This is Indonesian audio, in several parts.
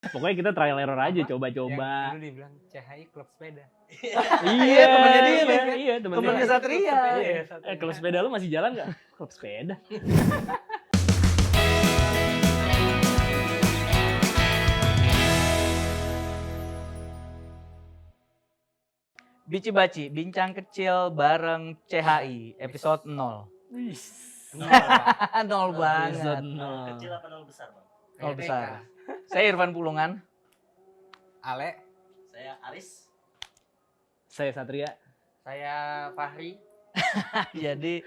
Pokoknya kita trial error aja, Apa? coba-coba. Yang dulu dibilang CHI klub sepeda. Iya, temennya dia. Iya, Temennya Satria. Iya, Klub sepeda lu masih jalan nggak? Klub sepeda. Bici Baci, bincang kecil bareng CHI, episode 0. Nol banget. Episode 0. Kecil apa nol besar, Bang? Nol besar. Saya Irfan Pulungan. Ale, Saya Aris. Saya Satria. saya Fahri. Jadi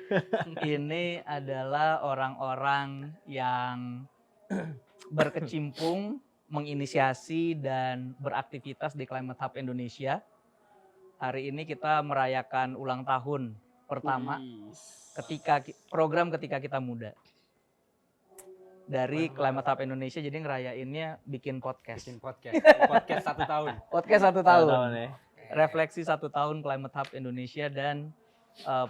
ini adalah orang-orang yang berkecimpung, menginisiasi dan beraktivitas di Climate Hub Indonesia. Hari ini kita merayakan ulang tahun pertama program ketika kita muda. Dari Climate Hub Indonesia, jadi ngerayainnya bikin podcast. Bikin podcast. Podcast 1 tahun. Podcast 1 tahun. Ya. Refleksi 1 tahun Climate Hub Indonesia dan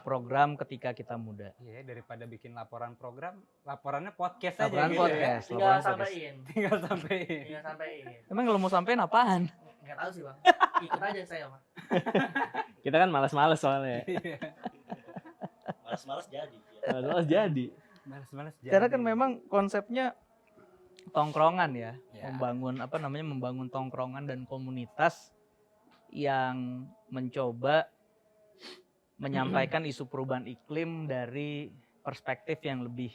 program ketika kita muda. Iya, daripada bikin laporan program, laporannya podcast aja Laporan gitu podcast. Tinggal laporan podcast. sampein. Tinggal sampai. Tinggal sampein. Emang kalau mau sampein apaan? Enggak tahu sih, Bang. Ikut aja saya, Bang. Kita kan malas-malas soalnya. Males-males jadi. Malas jadi. Males-males Karena kan memang konsepnya tongkrongan ya, Ya. membangun tongkrongan dan komunitas yang mencoba menyampaikan isu perubahan iklim dari perspektif yang lebih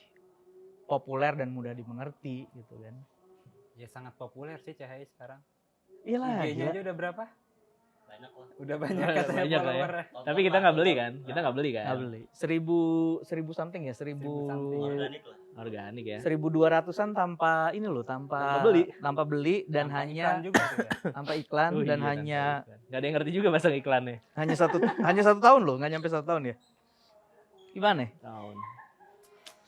populer dan mudah dimengerti gitu kan. Ya sangat populer sih CHI sekarang. Iyalah, IG-nya gila. aja udah berapa? Banyak loh. Udah banyak Udah katanya banyak lah ya. followernya. Tapi kita nggak beli kan? Kita nggak beli kan? Nggak beli. 1000 something ya, 1000 something. Organik lah. Organik ya. 1200-an tanpa ini loh, tanpa beli dan Tanpa hanya iklan juga tuh ya. tanpa iklan Oh dan iya, hanya tanpa iklan. Nggak ada yang ngerti juga pasang iklannya. hanya satu tahun loh, nggak nyampe 1 tahun ya. Gimana? Tahun.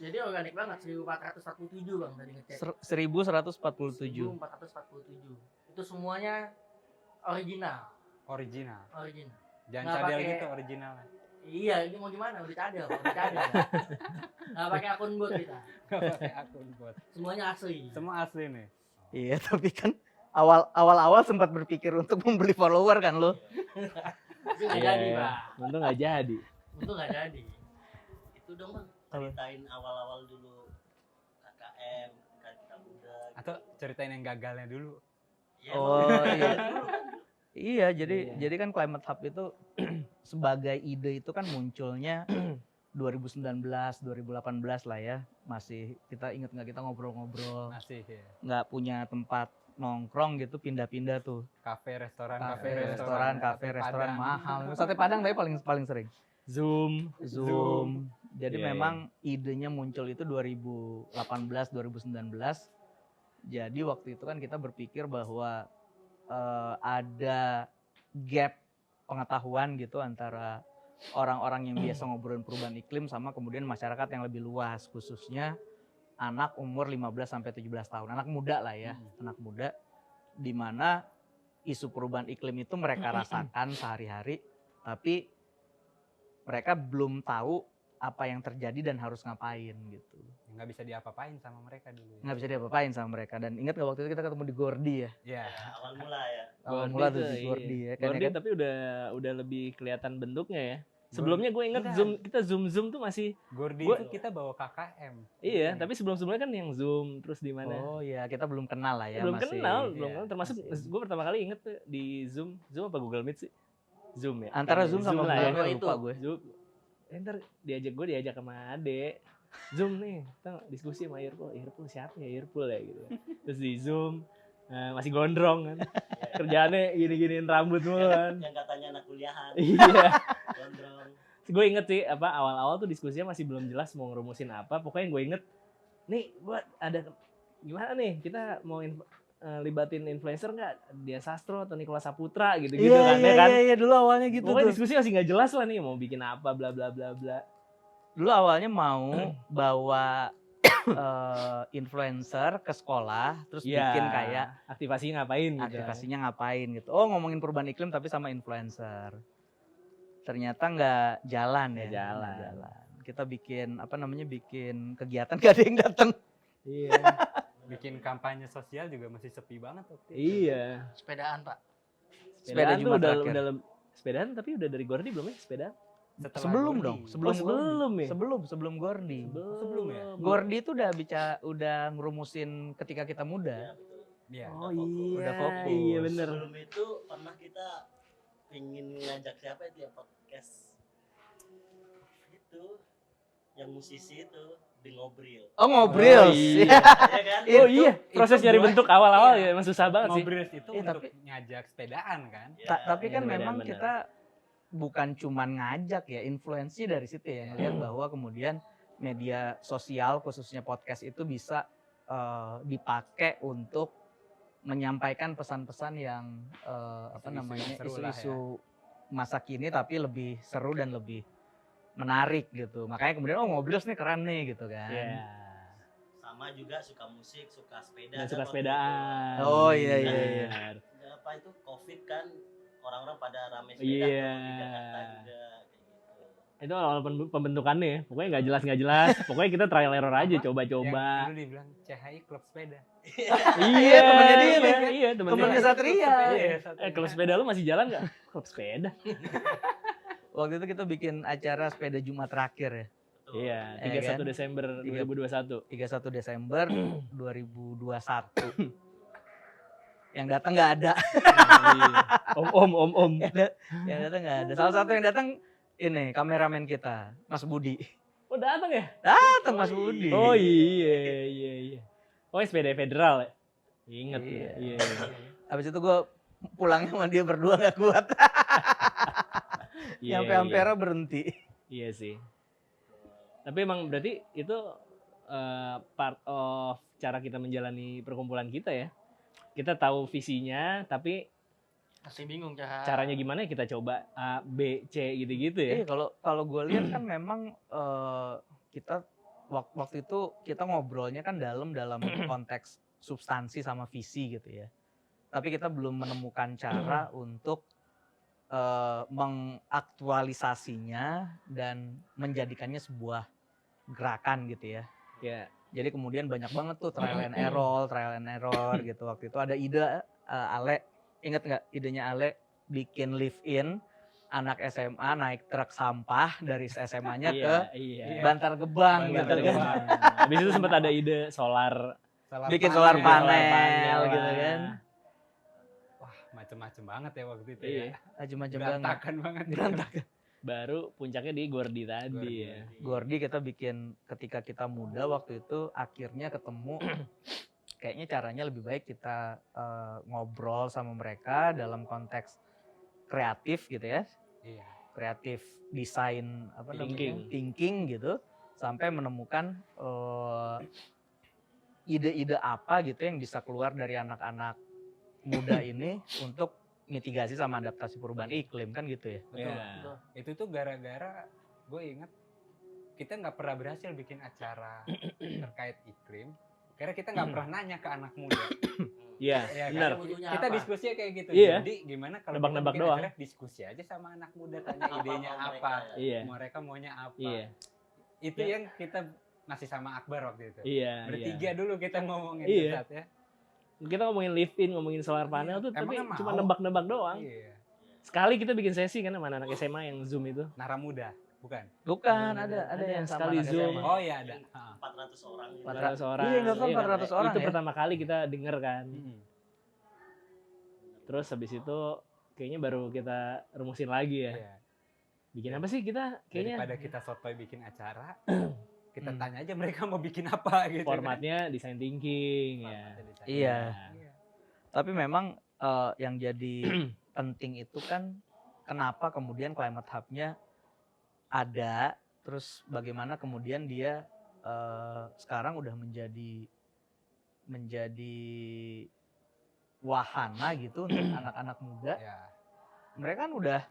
Jadi organik banget 1447, Bang, tadi ngecek. 1147. 1447. Itu semuanya original. Original. Jangan Nggak cadel pakai- gitu original. Iya, ini mau gimana? Udah cadel, Bang. Udah cadel. Enggak pakai akun bot kita. Gak pakai akun bot. Semuanya asli. Semua asli nih. Iya, tapi kan awal-awal sempat berpikir untuk membeli follower kan lo. Itu nggak Iya, jadi, iya. Bang. Untung nggak jadi. Itu nggak jadi. Itu dong, Bang. Ceritain awal-awal dulu KKM, kan kita muda. Atau ceritain yang gagalnya dulu. Ya, Oh, emang iya. dulu. Iya, jadi Iya. jadi kan Climate Hub itu sebagai ide itu kan munculnya 2019, 2018 lah ya. Masih kita inget nggak kita ngobrol-ngobrol, Masih ya. nggak punya tempat nongkrong gitu, pindah-pindah tuh. Kafe, restoran, Kafe, restoran mahal. Sate Padang tapi paling sering. Zoom. Zoom. Jadi Iya, memang idenya muncul itu 2018, 2019. Jadi waktu itu kan kita berpikir bahwa ada gap pengetahuan gitu antara orang-orang yang biasa ngobrolin perubahan iklim sama kemudian masyarakat yang lebih luas, khususnya anak umur 15 sampai 17 tahun. Anak muda lah ya, anak muda di mana isu perubahan iklim itu mereka rasakan sehari-hari, tapi mereka belum tahu apa yang terjadi dan harus ngapain gitu. Nggak bisa diapa-apain sama mereka dulu. Nggak bisa diapa-apain sama mereka. Dan ingat nggak waktu itu kita ketemu di Gordi ya? Ya. Ya, awal mula ya. Awal mula tuh tuh, di iya. Gordi ya. Kan, Gordi ya kan? tapi udah lebih kelihatan bentuknya ya. Sebelumnya gue inget Enggak. kita zoom tuh masih Gordi Gua- itu kita bawa KKM. iya, tapi sebelum-sebelumnya kan yang zoom terus di mana? Oh iya, kita belum kenal lah ya. belum masih, kenal, iya, belum kenal. Termasuk masih. gue pertama kali inget tuh di Zoom apa Google Meet sih? Zoom ya. Antara Kayaknya Zoom sama lah ya. Google Meet, itu. lupa gue. Zoom. Ntar diajak sama Ade. Zoom nih, kita diskusi sama Irpul. Irpul siapa ya? Irpul ya gitu. Terus di Zoom masih gondrong kan. Kerjaannya gini-giniin rambut mulu kan. Yang katanya anak kuliahan, Iya. gondrong. Gue inget sih awal-awal tuh diskusinya masih belum jelas mau ngerumusin apa. Pokoknya gue inget nih buat ada gimana nih kita mau libatin influencer nggak? Dia Sastro atau Nicholas Saputra gitu-gitu kan ya kan. Iya, dulu awalnya gitu Pokoknya tuh. diskusi masih nggak jelas lah nih mau bikin apa bla bla bla bla. Dulu awalnya mau bawa influencer ke sekolah, terus Iya, bikin kayak aktivasinya ngapain gitu. aktivasinya ngapain gitu. Oh, ngomongin perubahan iklim tapi sama influencer. Ternyata nggak jalan ya. Nggak jalan. Kita bikin bikin kegiatan gak ada yang datang. Iya. Bikin kampanye sosial juga masih sepi banget waktu itu. Iya. Sepedaan, Pak. Sepedaan tuh Jumat udah terakhir. sepedaan tapi udah dari Gordi belum ya sepedaan? Setelah Sebelum Gordi. dong, sebelum Oh, sebelum Gordi. ya? Sebelum Gordi. sebelum ya? Gordi itu udah ngerumusin ketika kita muda. Iya. Oh Udah iya, fokus. iya bener. Sebelum itu pernah kita ingin ngajak siapa itu ya podcast itu yang musisi itu di Ngobril. Oh, ngobrol. Oh, iya. Ya kan? Oh iya, Itu proses gua- nyari bentuk awal-awal Iya. ya emang susah banget sih. Ngobrol itu Iya, untuk tapi- ngajak sepedaan kan. Ya, Tapi kan Iya, memang benar. kita bukan cuman ngajak ya, influensi dari situ ya, ngelihat bahwa kemudian media sosial khususnya podcast itu bisa dipakai untuk menyampaikan pesan-pesan yang apa Isu-isu namanya yang seru lah isu-isu masa kini tapi lebih seru dan lebih menarik gitu. Makanya kemudian ngobrol nih keren nih gitu kan. Iya. sama juga suka musik, suka sepeda. Dan kan suka waktu sepedaan. Oh, iya, iya, iya. Benar. itu. Apa itu Covid kan orang-orang pada rame sepeda Iya. tuh di Jakarta juga kayak gitu. Itu awal pembentukannya ya. Pokoknya nggak jelas. Pokoknya kita trial error aja, Apa? coba-coba. Yang dulu dibilang CHI Klub Sepeda. Iya, temennya dia, iya, kan? iya, Temennya Satria. Klub sepeda lu masih jalan nggak? Klub sepeda. Waktu itu kita bikin acara sepeda Jumat terakhir ya. Betul. Iya, Iya 31 kan? Desember 2021. 31 Desember 2021. Yang datang nggak ada. Om. Yang datang nggak ada. Salah satu yang datang ini kameramen kita, Mas Budi. Oh datang ya? Datang Mas Budi. Oh iya. Oh sepeda federal ya? Ingat Iya. Iya. Habis itu gue pulangnya sama dia berdua nggak kuat. Iya, Sampai Ampera berhenti. Iya sih. Tapi emang berarti itu part of cara kita menjalani perkumpulan kita ya. Kita tahu visinya, tapi Masih bingung, Cah. caranya gimana ya kita coba A, B, C gitu-gitu ya. Iya, kalau gue lihat kan memang kita waktu itu kita ngobrolnya kan dalam konteks substansi sama visi gitu ya. Tapi kita belum menemukan cara untuk mengaktualisasinya dan menjadikannya sebuah gerakan gitu ya. Ya. Jadi kemudian banyak banget tuh trial and error gitu. Waktu itu ada ide Ale, inget nggak idenya Ale bikin live in anak SMA naik truk sampah dari SMA-nya ke Iya. Bantar Gebang Bantar gitu kan. Gebang. Habis itu sempat ada ide solar. Bikin solar panel, panel gitu lah. kan. Wah, macem-macem banget ya waktu itu Iya. ya. Macam-macam banget. Berantakan banget. Berantakan. Baru puncaknya di Gordi tadi Gordi. ya. Gordi kita bikin ketika kita muda waktu itu akhirnya ketemu kayaknya caranya lebih baik kita ngobrol sama mereka dalam konteks kreatif gitu ya. Iya. Kreatif desain apa Thinking. namanya? Thinking gitu sampai menemukan ide-ide apa gitu yang bisa keluar dari anak-anak muda ini untuk mitigasi sama adaptasi perubahan iklim kan gitu ya. Betul. Iya. Itu tuh gara-gara gue inget kita nggak pernah berhasil bikin acara terkait iklim. Karena kita nggak pernah nanya ke anak muda. Iya, Ya, kan? benar. Butuhnya Kita apa? diskusinya kayak gitu. Iya. Jadi gimana kalau Nebak-nebak kita bikin doang. acara, diskusi aja sama anak muda, tanya idenya mau apa, mereka Iya. mereka maunya apa. Iya. Itu Ya. yang kita masih sama Akbar waktu itu. Iya. Bertiga dulu kita ngomongin Iya. Ustadz, ya. Kita ngomongin live in, ngomongin solar panel tuh Emang tapi nggak cuma mau? nebak-nebak doang. Iya. Sekali kita bikin sesi kan sama anak SMA yang Zoom itu. Nara muda, bukan? Bukan, ada Ada yang yang sama sekali anak Zoom. SMA. Oh iya ada. Ha. 400 orang gitu. 400 orang. Iya, nggak tahu Iya, 400 kan? orang Itu ya. pertama kali kita denger kan. Mm-mm. Terus habis itu kayaknya baru kita rumusin lagi ya. Iya. Bikin apa sih kita? Kayaknya Daripada kita sotoy bikin acara, kita Hmm. tanya aja mereka mau bikin apa gitu. formatnya design thinking kan. ya. Formatnya desain. Iya. Iya. Tapi memang yang jadi penting itu kan kenapa kemudian Climate Hub-nya ada, terus bagaimana kemudian dia sekarang udah menjadi wahana gitu untuk anak-anak muda. Ya. Mereka kan udah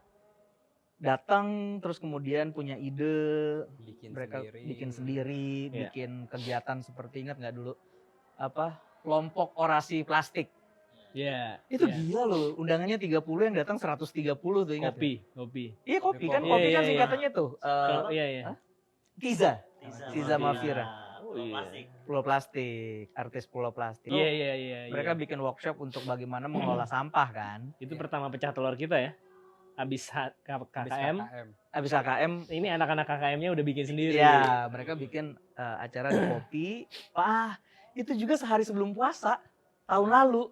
datang terus kemudian punya ide, Bikin mereka sendiri. bikin sendiri, Iya. bikin kegiatan seperti ingat nggak dulu apa kelompok orasi plastik. Iya. Itu iya. gila loh, undangannya 30 yang datang 130 tuh ingat. Kopi, kopi. Iya kopi kan, Iya, kopi iya, kan iya. singkatannya tuh. Kalau iya iya. Tiza. Tiza Tiza Mafira. Mafira. Oh Oh Pulau iya. Plastik. Pulau Plastik, artis Pulau Plastik. Iya iya iya. Mereka iya. bikin workshop untuk bagaimana mengolah sampah kan. Itu pertama pecah telur kita ya. Abis KKM, Habis KKM, ini anak-anak KKM-nya udah bikin sendiri. ya mereka bikin acara di kopi. Itu juga sehari sebelum puasa tahun lalu.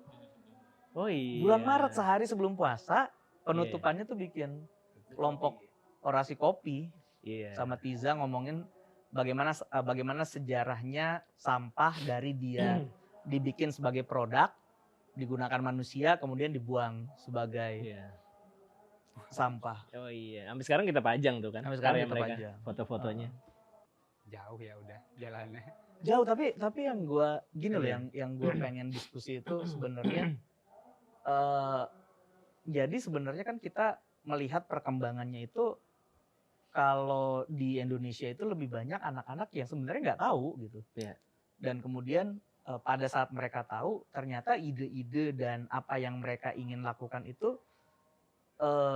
Oh iya. Bulan Maret sehari sebelum puasa, penutupannya tuh bikin kelompok orasi kopi Iya. sama Tiza ngomongin bagaimana sejarahnya sampah dari dia dibikin sebagai produk, digunakan manusia, kemudian dibuang sebagai Iya. sampah. Oh iya. Sampai sekarang kita pajang tuh kan. Sampai sekarang karya kita mereka, pajang. Foto-fotonya. Jauh ya udah jalannya. Jauh, tapi yang gue gini loh, Iya. yang gue pengen diskusi itu sebenarnya jadi sebenarnya kan kita melihat perkembangannya itu kalau di Indonesia itu lebih banyak anak-anak yang sebenarnya nggak tahu gitu. Iya. Dan kemudian pada saat mereka tahu ternyata ide-ide dan apa yang mereka ingin lakukan itu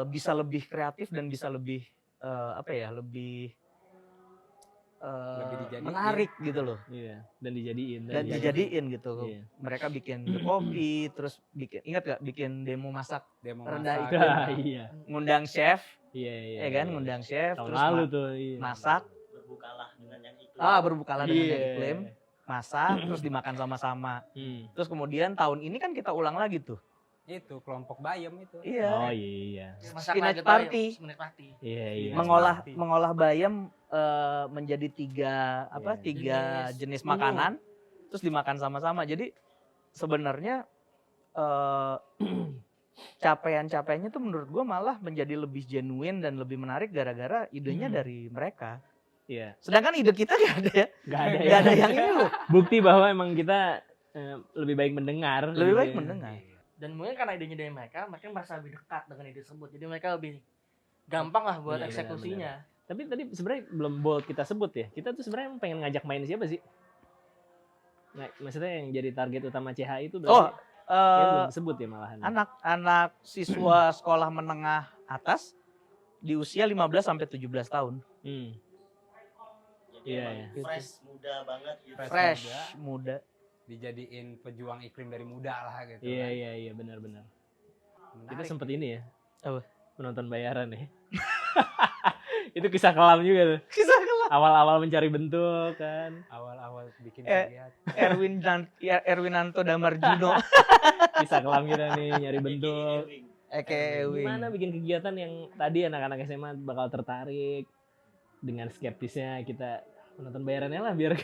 bisa lebih kreatif dan bisa lebih lebih dijadiin. menarik gitu loh. Iya. Dan dijadiin. Dan dijadiin gitu. Iya. Mereka bikin kopi, terus ingat gak bikin demo masak, Demo Rendah masak. iklim. Iya. ngundang chef, Iya iya. ya kan, iya. ngundang chef, Tahun terus lalu tuh. Iya. masak, Berbukalah dengan yang iklim. berbukalah dengan Iya. yang iklim, masak, terus dimakan sama-sama. Hmm. Terus kemudian tahun ini kan kita ulang lagi tuh. Itu kelompok Bayem itu. Iya. Oh iya. Masak Spinach lagi party. Spinach party. Iya iya. Mengolah bayam menjadi tiga Jenis jenis menu. makanan, terus dimakan sama-sama. Jadi sebenarnya capaian-capaiannya tuh menurut gua malah menjadi lebih genuine dan lebih menarik gara-gara idenya dari mereka. Iya. Sedangkan ide kita nggak ada ya, Gak ada nggak ada yang ini loh. Bukti bahwa emang kita lebih baik mendengar. Lebih gitu baik ya. mendengar. Dan mungkin karena idenya dari mereka merasa lebih dekat dengan ide tersebut. Jadi mereka lebih gampang lah buat Iya, eksekusinya. Tapi tadi sebenarnya belum bold kita sebut ya. Kita tuh sebenarnya pengen ngajak main siapa sih? Nah, maksudnya yang jadi target utama CHI itu berarti ya belum disebut ya malahan. Anak-anak siswa sekolah menengah atas di usia 15 sampai 17 tahun. Hmm. Jadi Iya, emang iya. fresh, muda banget gitu. Fresh, muda. Dijadiin pejuang iklim dari muda lah gitu. Iya kan. iya benar-benar. Kita Menarik. sempet ini ya. Apa? Penonton bayaran ya. Itu kisah kelam juga tuh. Kisah kelam. Awal-awal mencari bentuk kan. Awal-awal bikin Eh. kegiatan. Erwinanto Damarjuno. Kisah kelam kita nih nyari bentuk. Eke Ewing. Gimana bikin kegiatan yang tadi anak-anak SMA bakal tertarik dengan skeptisnya kita penonton bayarannya lah biar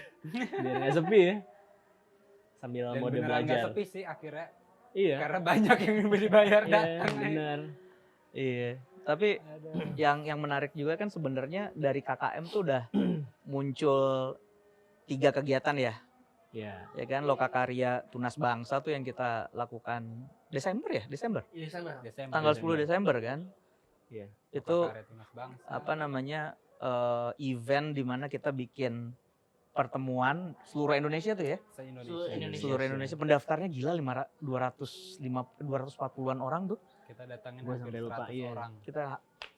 nggak sepi ya. Sambil Dan mode beneran nggak belajar. sepi sih akhirnya. Iya. Karena banyak yang dibayar Iya, datang. benar. Iya. Tapi Aduh. yang menarik juga kan sebenarnya dari KKM tuh udah muncul 3 kegiatan ya. Iya. Ya kan, Lokakarya Tunas Bangsa tuh yang kita lakukan Desember. Iya sama. Desember. Tanggal 10 Desember kan. Iya. Itu Lokakarya Tunas Bangsa. apa namanya event di mana kita bikin pertemuan seluruh Indonesia tuh ya. Se-Indonesia. Seluruh Indonesia pendaftarnya gila 240-an orang tuh. Kita datangin Gua hampir sampai lupa, 100 iya. orang. Kita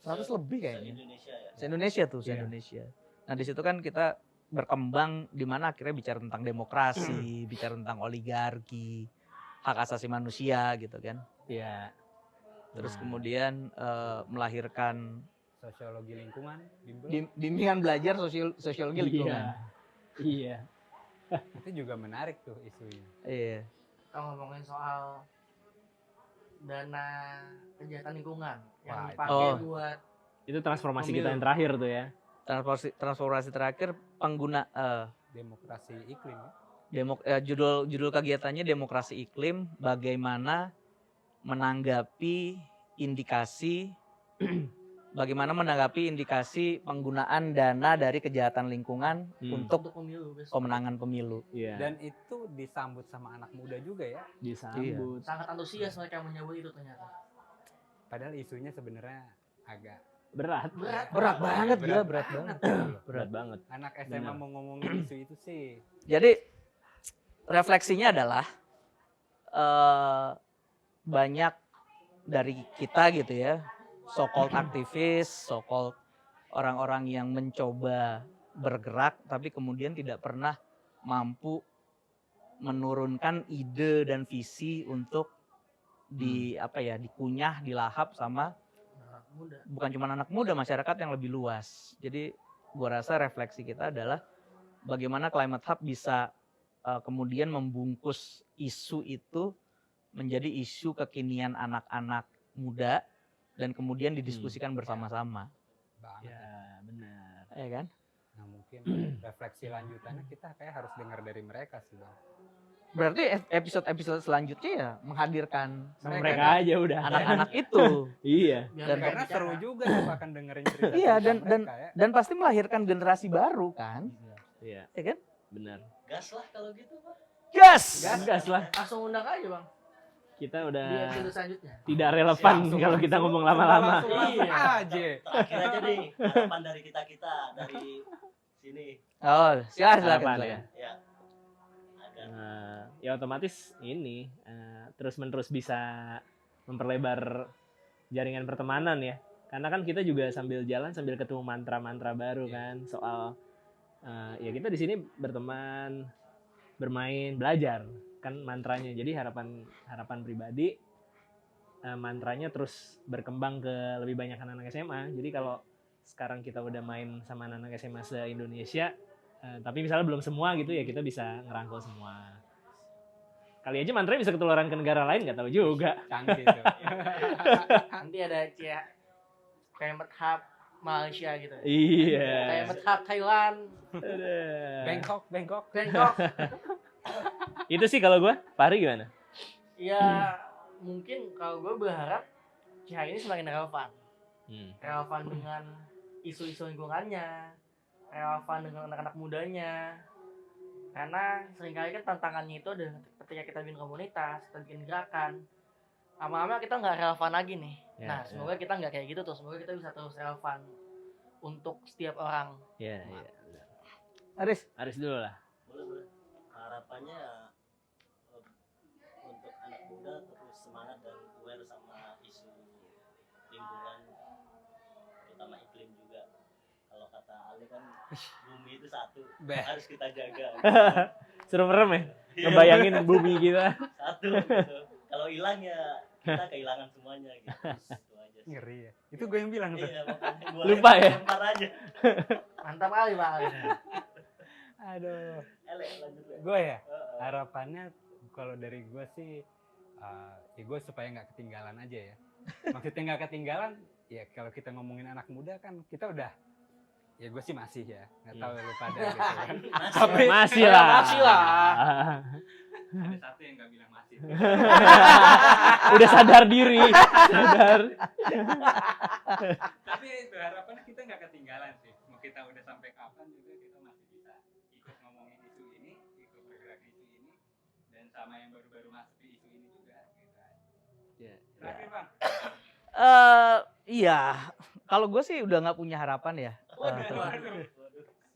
100 lebih kayaknya. Indonesia ya. Se-Indonesia tuh, Iya. se-Indonesia. Nah, di situ kan kita berkembang di mana akhirnya bicara tentang demokrasi, bicara tentang oligarki, hak asasi manusia gitu kan. Iya. Terus Nah. kemudian melahirkan Sosiologi lingkungan. bimbel. bimbingan belajar sosiologi lingkungan. Iya. Itu juga menarik tuh isunya. Iya. Kita ngomongin soal dana kegiatan lingkungan yang Wah, dipakai oh. buat Itu transformasi Pemilu. kita yang terakhir tuh ya. Transformasi terakhir pengguna Demokrasi iklim. Ya. judul kegiatannya demokrasi iklim, bagaimana menanggapi indikasi penggunaan dana dari kejahatan lingkungan untuk pemilu besok. pemenangan pemilu. Iya. Dan itu disambut sama anak muda juga ya. disambut. Sangat antusias mereka menyambut itu ternyata. Padahal isunya sebenarnya agak Berat. Berat banget, gila, berat gitu banget. loh. Berat banget. Anak SMA Benar. mau ngomongin isu itu sih. Jadi refleksinya adalah banyak dari kita gitu ya, so-called aktivis, so-called orang-orang yang mencoba bergerak tapi kemudian tidak pernah mampu menurunkan ide dan visi untuk dikunyah, dilahap sama Anak muda. bukan cuma anak muda, masyarakat yang lebih luas. Jadi gua rasa refleksi kita adalah bagaimana Climate Hub bisa kemudian membungkus isu itu menjadi isu kekinian anak-anak muda dan kemudian didiskusikan bersama-sama. Banget. Ya, benar. Ya kan? Nah mungkin refleksi lanjutannya kita kayak harus dengar dari mereka sih Bang. Berarti episode-episode selanjutnya ya menghadirkan Mereka aja udah. anak-anak itu. Iya. Biar Dan- mereka Karena bicara. seru juga tuh akan dengerin cerita. Iya, dan mereka, ya. dan pasti melahirkan generasi baru kan? Iya, Ya kan? benar. Gas lah kalau gitu Pak. Gas. Gas lah. Langsung undang aja bang Kita di udah episode selanjutnya. tidak relevan kalau kita ngomong lama-lama. Langsung Iya. aja. Terakhir aja nih harapan dari kita dari sini Oh, silakan Harapan silakan. ya. ya. Agar Ya otomatis ini terus-menerus bisa memperlebar jaringan pertemanan ya. Karena kan kita juga sambil jalan sambil ketemu mantra-mantra baru kan soal ya kita di sini berteman, bermain, belajar kan mantranya. Jadi harapan pribadi mantranya terus berkembang ke lebih banyak anak-anak SMA. Jadi kalau sekarang kita udah main sama anak-anak SMA se-Indonesia tapi misalnya belum semua gitu ya kita bisa ngerangkul semua. Kali aja mantranya bisa ketularan ke negara lain nggak tahu juga. Canggih tuh. Nanti ada Climate Hub Malaysia gitu. Iya. Climate Hub Thailand, Bangkok. Bangkok. Itu sih kalau gue. Fahri gimana? Ya mungkin kalau gue berharap CH ini semakin relevan. Hmm. Relevan dengan isu-isu lingkungannya, relevan dengan anak-anak mudanya. Karena seringkali kan tantangannya itu ada ketika kita bikin komunitas, kita bikin gerakan, lama-lama kita nggak relevan lagi nih. Ya, Nah, semoga kita nggak kayak gitu tuh. Semoga kita bisa terus relevan untuk setiap orang. Iya. Aris. Aris dulu lah. boleh harapannya ya, untuk anak muda terus semangat dan aware sama isu lingkungan terutama iklim juga. Kalau kata Ali kan bumi itu satu Beh. harus kita jaga. Suruh merem ya? Ngebayangin bumi kita. Satu gitu. Kalau hilang ya kita kehilangan semuanya gitu. Itu aja sih. Ngeri ya. Itu gue yang bilang tuh. Iya, makanya gua Lupa ya? lempar aja. Mantap kali Pak Ali. Aduh. Ele lanjut ya. Gue ya. Harapannya kalau dari gue sih ya gue supaya nggak ketinggalan aja ya. Maksudnya nggak ketinggalan ya kalau kita ngomongin anak muda kan kita udah ya gue sih masih ya nggak tahu lu pada gitu kan. Masih. Masih lah. Masih lah. Ada satu yang nggak bilang masih. Udah sadar diri. Sadar. Tapi itu harapannya kita nggak ketinggalan sih. Mau kita udah sampai kapan juga kita masih bisa ikut ngomongin isu ini, ikut bergerak di isu ini, dan sama yang baru-baru masuk di isu ini juga. Gitu. Ya. Terakhir Bang. Iya. Kalau gue sih udah nggak punya harapan ya. Waduh.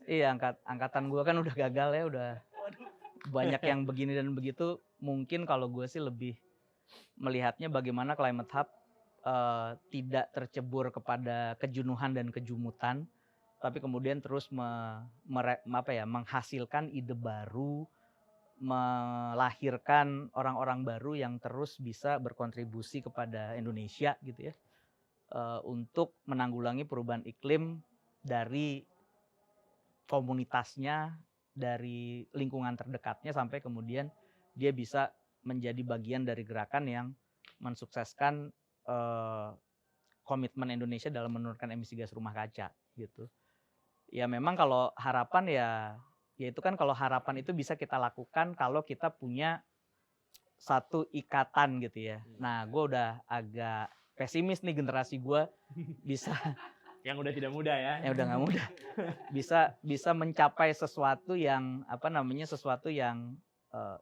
Iya, angkatan gue kan udah gagal ya, udah banyak yang begini dan begitu. Mungkin kalau gue sih lebih melihatnya bagaimana Climate Hub tidak tercebur kepada kejenuhan dan kejumutan, tapi kemudian terus menghasilkan ide baru, melahirkan orang-orang baru yang terus bisa berkontribusi kepada Indonesia gitu ya, untuk menanggulangi perubahan iklim dari komunitasnya, dari lingkungan terdekatnya sampai kemudian dia bisa menjadi bagian dari gerakan yang mensukseskan komitmen Indonesia dalam menurunkan emisi gas rumah kaca gitu. Ya memang kalau harapan ya itu kan kalau harapan itu bisa kita lakukan kalau kita punya satu ikatan gitu ya. Nah, gue udah agak pesimis nih generasi gue bisa Yang udah tidak muda ya. udah nggak mudah bisa mencapai sesuatu yang sesuatu yang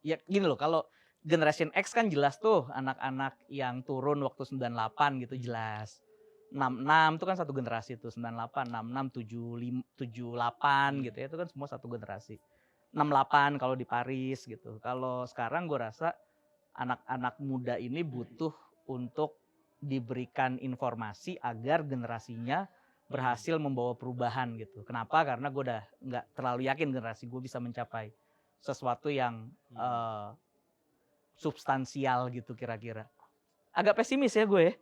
ya gini loh, kalau Generation X kan jelas tuh anak-anak yang turun waktu 98 gitu jelas. 66 itu kan satu generasi tuh, 98, 66, 78 gitu ya, itu kan semua satu generasi. 68 kalau di Paris gitu. Kalau sekarang gue rasa anak-anak muda ini butuh untuk diberikan informasi agar generasinya berhasil membawa perubahan gitu. Kenapa? Karena gue udah nggak terlalu yakin generasi gue bisa mencapai sesuatu yang substansial gitu kira-kira. Agak pesimis ya gue ya.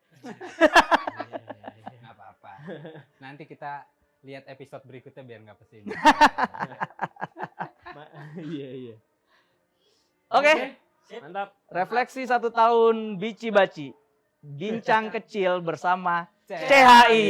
Nggak apa-apa. Nanti kita lihat episode berikutnya biar nggak pesimis. Iya. Oke, Mantap. refleksi 1 tahun Bici Baci. Bincang kecil bersama CHI. CHI.